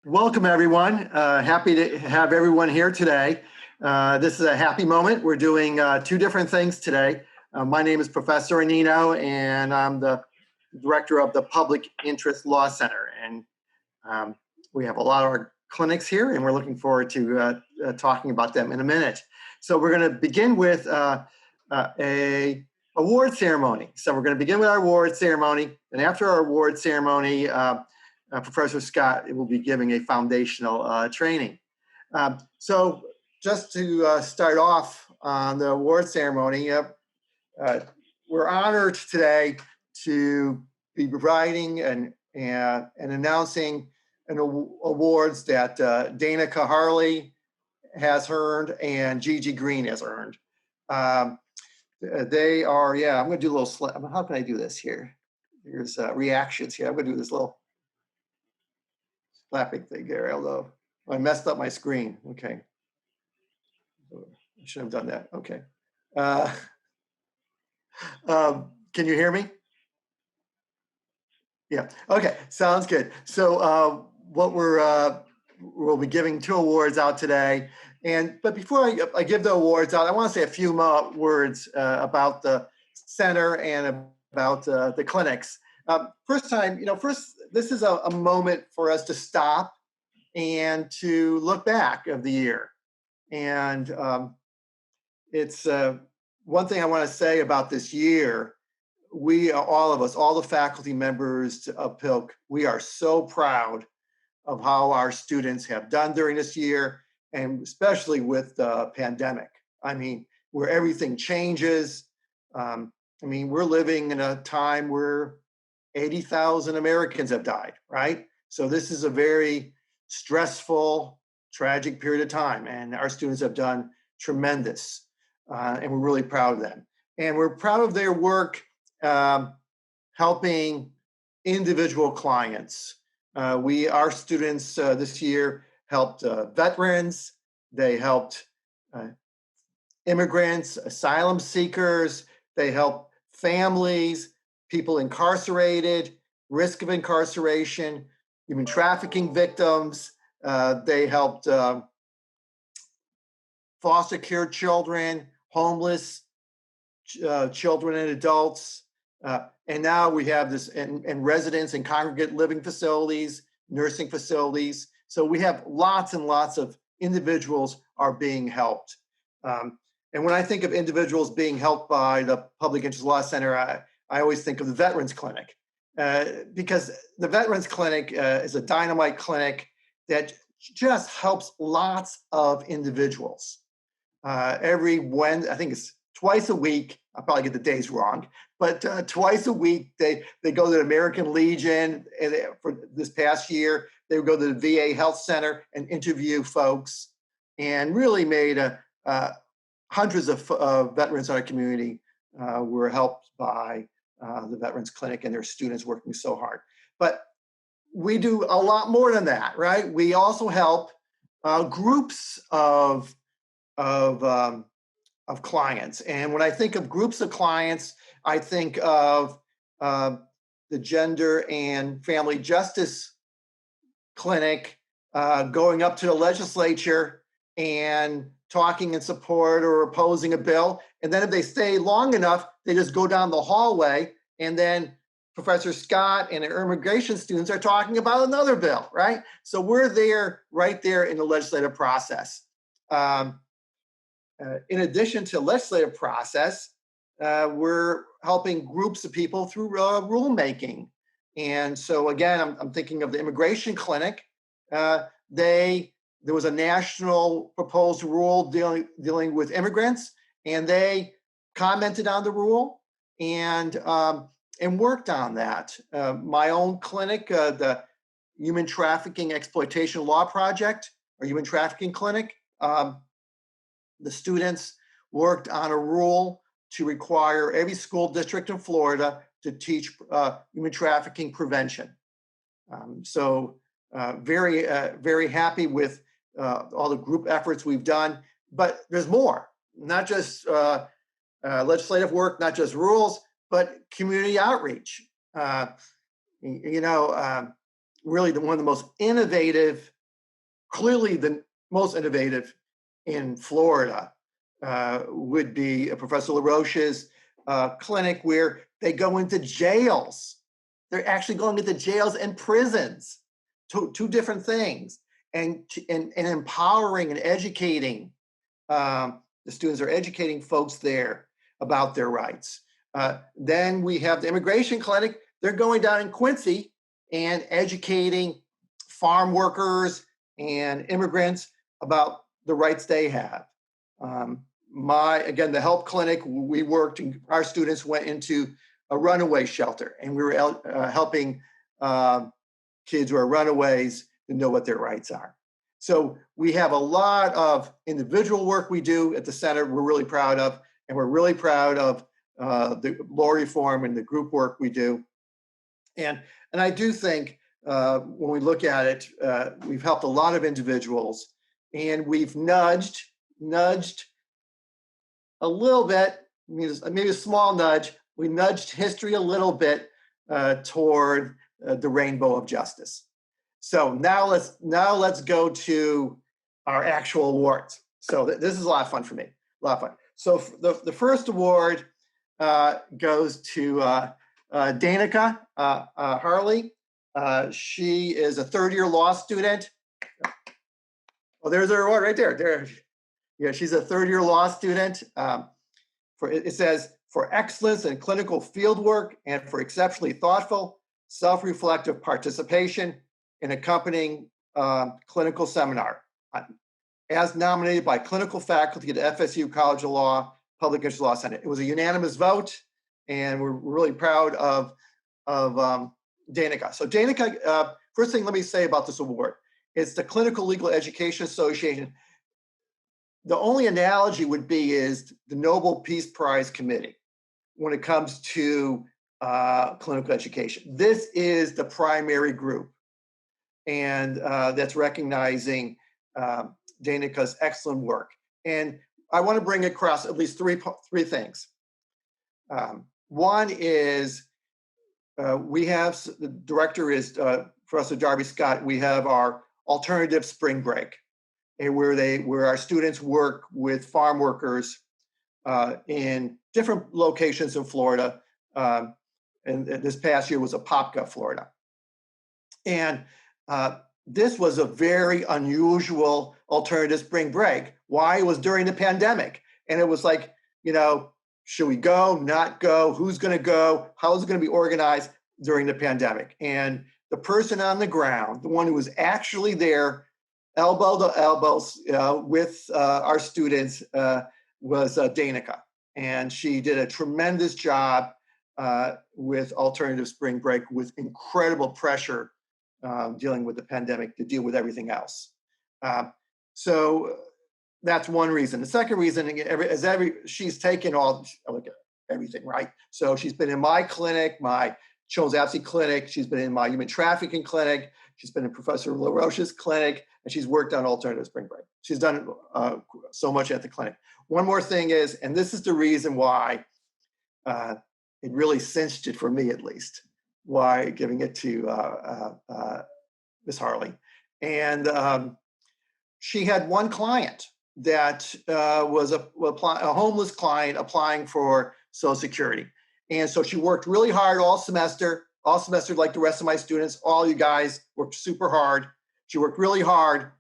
Welcome, everyone. Happy to have everyone here today. This is a happy moment. We're doing two different things today. My name is Professor Anino, and I'm the director of the Public Interest Law Center. And we have a lot of our clinics here, and we're looking forward to talking about them in a minute. So we're going to begin with a award ceremony. So we're going to begin with our award ceremony, and after our award ceremony, Professor Scott will be giving a foundational training. So just to start off on the award ceremony, we're honored today to be providing and announcing awards that Daynica Harly has earned and gigigreen has earned. They are, I'm going to do a little, how can I do this here? Here's reactions here. I'm going to do this little slapping thing there, although I messed up my screen. Okay. I should have done that. Okay. Can you hear me? Yeah. Okay. Sounds good. So what we'll be giving two awards out today. But before I give the awards out, I want to say a few more words about the center and about the clinics. First, this is a moment for us to stop and to look back of the year. And it's one thing I want to say about this year. We are, all of us, all the faculty members of PILC, we are so proud of how our students have done during this year, and especially with the pandemic. I mean, where everything changes. We're living in a time where 80,000 Americans have died, right? So this is a very stressful, tragic period of time, and our students have done tremendous, and we're really proud of them. And we're proud of their work helping individual clients. Our students this year helped veterans, they helped immigrants, asylum seekers, they helped families, people incarcerated, risk of incarceration, human trafficking victims. They helped foster care children, homeless children and adults. And now we have this in residents and congregate living facilities, nursing facilities. So we have lots and lots of individuals are being helped. And when I think of individuals being helped by the Public Interest Law Center, I always think of the Veterans Clinic, because the Veterans Clinic is a dynamite clinic that just helps lots of individuals. Every Wednesday, I think it's twice a week, I'll probably get the days wrong, but twice a week they go to the American Legion. And for this past year, they would go to the VA Health Center and interview folks, and really made hundreds of veterans in our community were helped by the Veterans Clinic and their students working so hard. But we do a lot more than that, right? We also help groups of clients. And when I think of groups of clients, I think of the Gender and Family Justice Clinic going up to the legislature and talking in support or opposing a bill. And then if they stay long enough, they just go down the hallway, and then Professor Scott and our immigration students are talking about another bill, right? So we're there, right there in the legislative process. In addition to legislative process, we're helping groups of people through rulemaking. And so again, I'm thinking of the immigration clinic. There was a national proposed rule dealing with immigrants, and they commented on the rule and worked on that. My own clinic, the Human Trafficking Exploitation Law Project, or Human Trafficking Clinic, the students worked on a rule to require every school district in Florida to teach human trafficking prevention. Very happy with all the group efforts we've done, but there's more, not just legislative work, not just rules, but community outreach. Really one of the most innovative Clearly, the most innovative in Florida would be Professor Laroche's clinic, where they go into jails. They're actually going into jails and prisons, two different things, and empowering and educating. The students are educating folks there about their rights. Then we have the immigration clinic. They're going down in Quincy and educating farm workers and immigrants about the rights they have. Again, the help clinic, we worked, our students went into a runaway shelter, and we were helping kids who are runaways to know what their rights are. So we have a lot of individual work we do at the center we're really proud of, and we're really proud of the law reform and the group work we do. And I do think when we look at it, we've helped a lot of individuals, and we've nudged a little bit, maybe a small nudge. We nudged history a little bit toward the rainbow of justice. So now let's go to our actual awards. So this is a lot of fun for me, a lot of fun. So the first award goes to Daynica Harly. She is a third-year law student. Oh, there's her award right there. Yeah, she's a third-year law student. It says, for excellence in clinical fieldwork and for exceptionally thoughtful, self-reflective participation in accompanying clinical seminar, as nominated by clinical faculty at FSU College of Law, Public Interest Law Center. It was a unanimous vote, and we're really proud of Daynica. So Daynica, first thing let me say about this award, it's the Clinical Legal Education Association. The only analogy would be is the Nobel Peace Prize Committee when it comes to clinical education. This is the primary group, and that's recognizing Daynica's excellent work. And I want to bring across at least three things. One is we have, the director is Professor Darby Scott. We have our alternative spring break, and where our students work with farm workers in different locations in Florida. And this past year was Apopka, Florida. And this was a very unusual alternative spring break. Why? It was during the pandemic. And it was like, should we go, not go? Who's going to go? How is it going to be organized during the pandemic? And the person on the ground, the one who was actually there, elbow to elbow with our students, was Daynica. And she did a tremendous job with alternative spring break, with incredible pressure dealing with the pandemic to deal with everything else. So that's one reason. The second reason is she's taken everything, right? So she's been in my clinic, my children's advocacy clinic. She's been in my human trafficking clinic. She's been in Professor Laroche's clinic, and she's worked on alternative spring break. She's done so much at the clinic. One more thing is, and this is the reason why it really cinched it for me, at least, why giving it to Ms. Harley. And she had one client that was a homeless client applying for Social Security. And so she worked really hard all semester like the rest of my students. All you guys worked super hard. She worked really hard.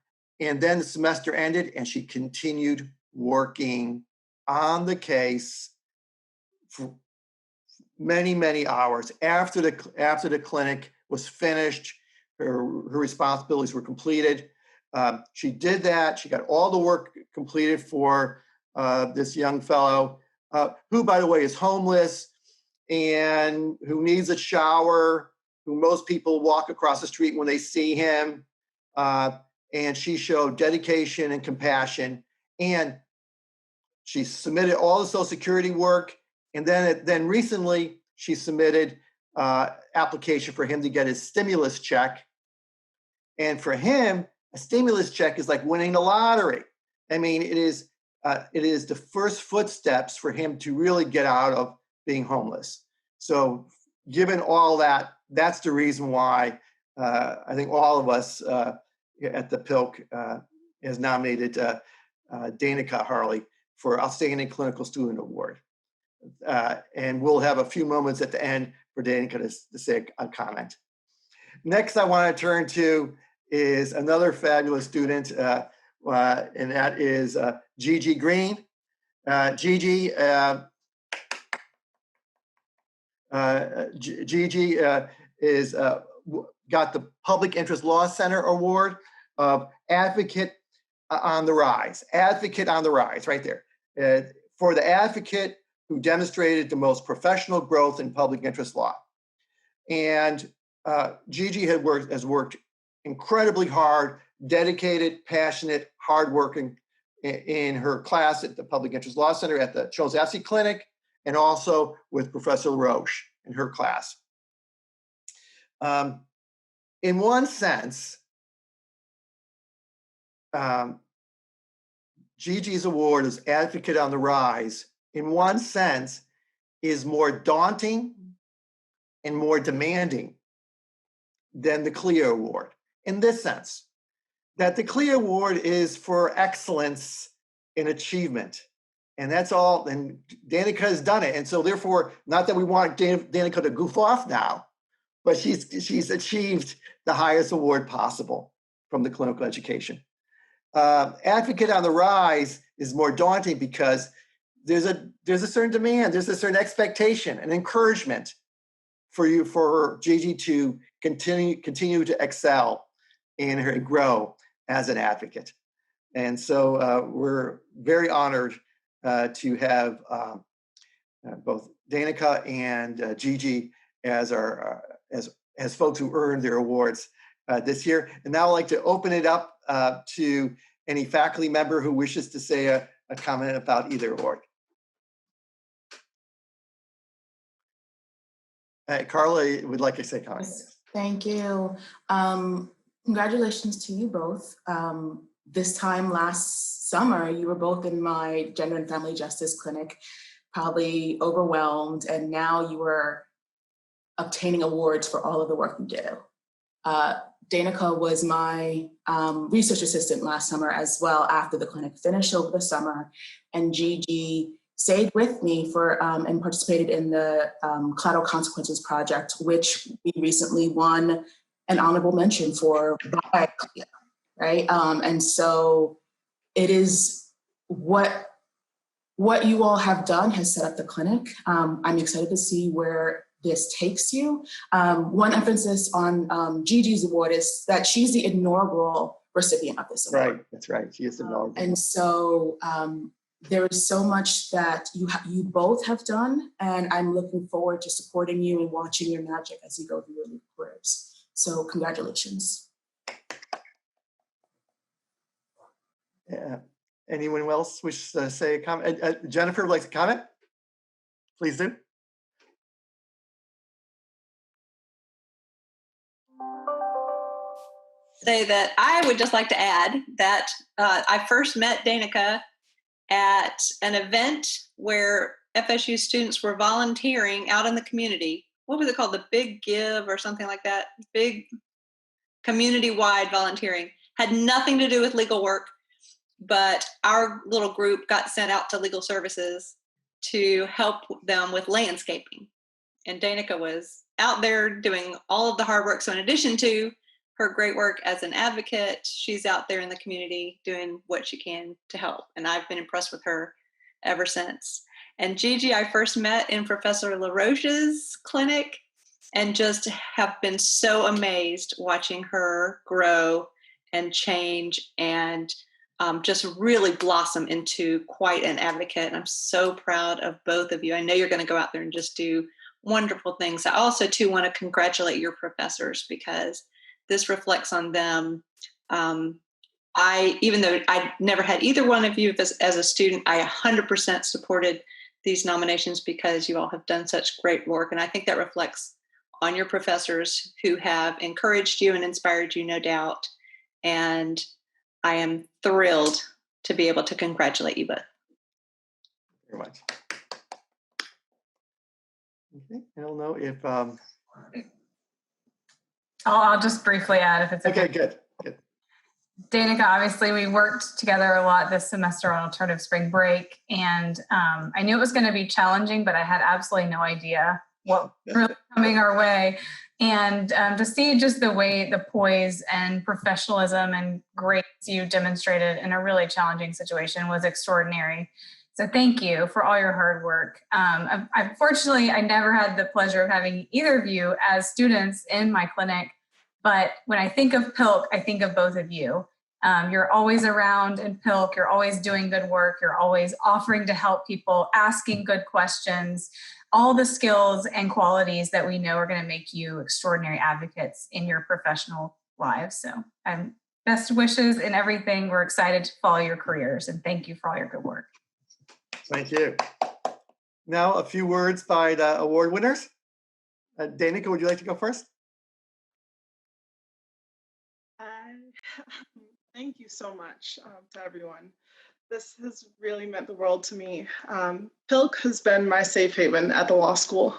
And then the semester ended, and she continued working on the case for many, many hours after the clinic was finished. Her responsibilities were completed. She did that. She got all the work completed for this young fellow, who, by the way, is homeless and who needs a shower, who most people walk across the street when they see him. And she showed dedication and compassion. And she submitted all the Social Security work. And then recently, she submitted application for him to get his stimulus check. And for him, a stimulus check is like winning the lottery. I mean, it is the first footsteps for him to really get out of being homeless. So given all that, that's the reason why I think all of us at the PILC has nominated Daynica Harly for Outstanding Clinical Student Award. And we'll have a few moments at the end for Daynica to say a comment. Next, I want to turn to is another fabulous student, and that is gigigreen. Gigi is got the Public Interest Law Center Award of Advocate on the Rise. Advocate on the Rise, right there. For the advocate who demonstrated the most professional growth in public interest law. And Gigi has worked incredibly hard, dedicated, passionate, hardworking in her class at the Public Interest Law Center at the Charles Afsey Clinic, and also with Professor Laroche in her class. In one sense, Gigi's award as Advocate on the Rise, in one sense, is more daunting and more demanding than the CLEAR Award. In this sense, that the CLEAR Award is for excellence in achievement. And that's all, and Daynica has done it. And so therefore, not that we want Daynica to goof off now, but she's achieved the highest award possible from the clinical education. Advocate on the Rise is more daunting because there's a certain demand, there's a certain expectation, an encouragement for Gigi to continue to excel and grow as an advocate. And so we're very honored to have both Daynica and Gigi as our as folks who earned their awards this year. And now I'd like to open it up to any faculty member who wishes to say a comment about either award. Carla would like to say comments. Yes, thank you. Congratulations to you both. This time last summer, you were both in my gender and family justice clinic, probably overwhelmed, and now you are obtaining awards for all of the work you do. Daynica was my research assistant last summer as well after the clinic finished over the summer, and Gigi stayed with me for and participated in the Collateral Consequences Project, which we recently won an honorable mention for by CLEAR, right? And so it is what you all have done has set up the clinic. I'm excited to see where this takes you. One emphasis on Gigi's award is that she's the inaugural recipient of this award. Right, that's right. She is inaugural. And so there is so much that you both have done, and I'm looking forward to supporting you and watching your magic as you go through your careers. So congratulations. Anyone else wish to say a comment? Jennifer would like to comment? Please do. Say that I would just like to add that I first met Daynica at an event where FSU students were volunteering out in the community. What was it called? The Big Give or something like that? Big community-wide volunteering. Had nothing to do with legal work, but our little group got sent out to legal services to help them with landscaping. And Daynica was out there doing all of the hard work. So in addition to her great work as an advocate, she's out there in the community doing what she can to help. And I've been impressed with her ever since. And Gigi, I first met in Professor Laroche's clinic and just have been so amazed watching her grow and change and just really blossom into quite an advocate. And I'm so proud of both of you. I know you're going to go out there and just do wonderful things. I also, too, want to congratulate your professors because this reflects on them. Even though I never had either one of you as a student, I 100% supported these nominations because you all have done such great work. And I think that reflects on your professors who have encouraged you and inspired you, no doubt. And I am thrilled to be able to congratulate you both. Very much. Okay, I don't know if I'll just briefly add if it's okay. Good. Daynica, obviously we worked together a lot this semester on alternative spring break, and I knew it was going to be challenging, but I had absolutely no idea what was really coming our way. And to see just the way, the poise and professionalism and grace you demonstrated in a really challenging situation was extraordinary. So thank you for all your hard work. Unfortunately, I never had the pleasure of having either of you as students in my clinic. But when I think of PILC, I think of both of you. You're always around in PILC. You're always doing good work. You're always offering to help people, asking good questions, all the skills and qualities that we know are going to make you extraordinary advocates in your professional lives. So best wishes in everything. We're excited to follow your careers, and thank you for all your good work. Thank you. Now, a few words by the award winners. Daynica, would you like to go first? Thank you so much to everyone. This has really meant the world to me. PILC has been my safe haven at the law school.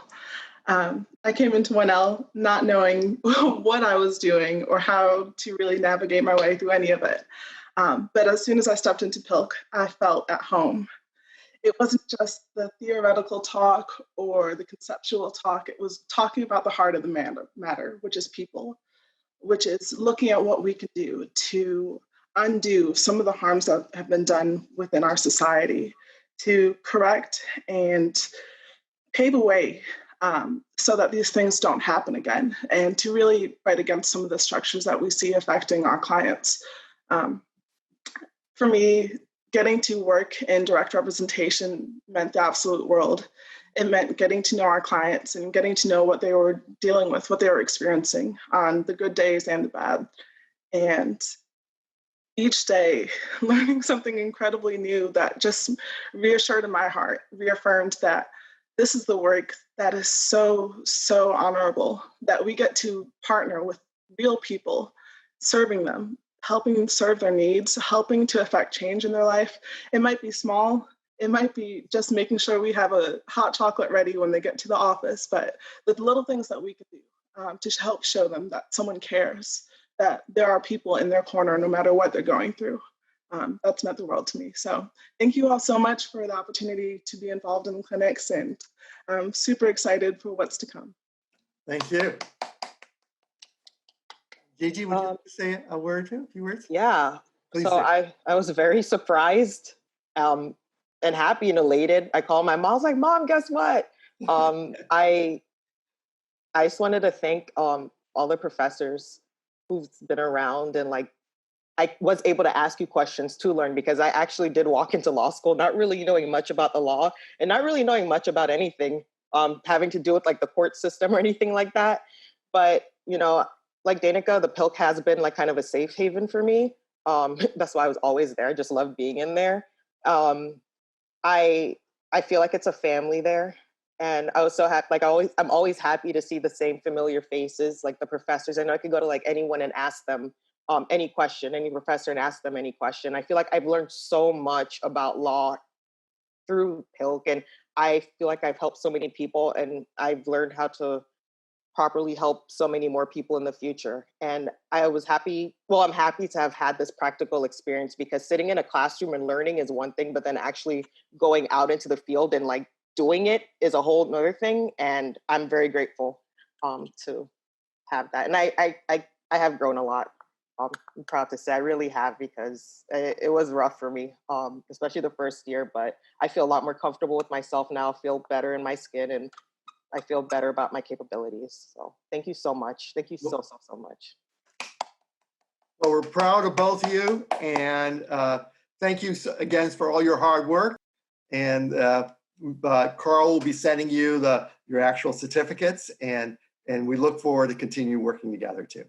I came into 1L not knowing what I was doing or how to really navigate my way through any of it. But as soon as I stepped into PILC, I felt at home. It wasn't just the theoretical talk or the conceptual talk. It was talking about the heart of the matter, which is people, which is looking at what we can do to undo some of the harms that have been done within our society, to correct and pave a way so that these things don't happen again, and to really fight against some of the structures that we see affecting our clients. For me, getting to work in direct representation meant the absolute world. It meant getting to know our clients and getting to know what they were dealing with, what they were experiencing on the good days and the bad. And each day, learning something incredibly new that just reassured in my heart, reaffirmed that this is the work that is so, so honorable, that we get to partner with real people, serving them, helping them serve their needs, helping to affect change in their life. It might be small. It might be just making sure we have a hot chocolate ready when they get to the office, but the little things that we could do to help show them that someone cares, that there are people in their corner no matter what they're going through. That's meant the world to me. So thank you all so much for the opportunity to be involved in clinics, and I'm super excited for what's to come. Thank you. Gigi, would you like to say a word too? A few words? Yeah. Please so say. I was very surprised and happy and elated. I called my mom. I was like, "Mom, guess what?" I just wanted to thank all the professors who've been around, and like I was able to ask you questions to learn, because I actually did walk into law school not really knowing much about the law and not really knowing much about anything having to do with like the court system or anything like that. But you know, like Daynica, the PILC has been like kind of a safe haven for me. That's why I was always there. I just love being in there. I feel like it's a family there. And I was so happy, like I'm always happy to see the same familiar faces, like the professors. I know I could go to like anyone and ask them any question, any professor, and ask them any question. I feel like I've learned so much about law through PILC, and I feel like I've helped so many people, and I've learned how to properly help so many more people in the future. And I was happy, well, I'm happy to have had this practical experience, because sitting in a classroom and learning is one thing, but then actually going out into the field and like doing it is a whole nother thing. And I'm very grateful to have that. And I have grown a lot. I'm proud to say I really have, because it was rough for me, especially the first year, but I feel a lot more comfortable with myself now, feel better in my skin, and I feel better about my capabilities. So thank you so much. Thank you so much. Well, we're proud of both of you, and thank you again for all your hard work. And Carl will be sending you your actual certificates, and we look forward to continue working together too.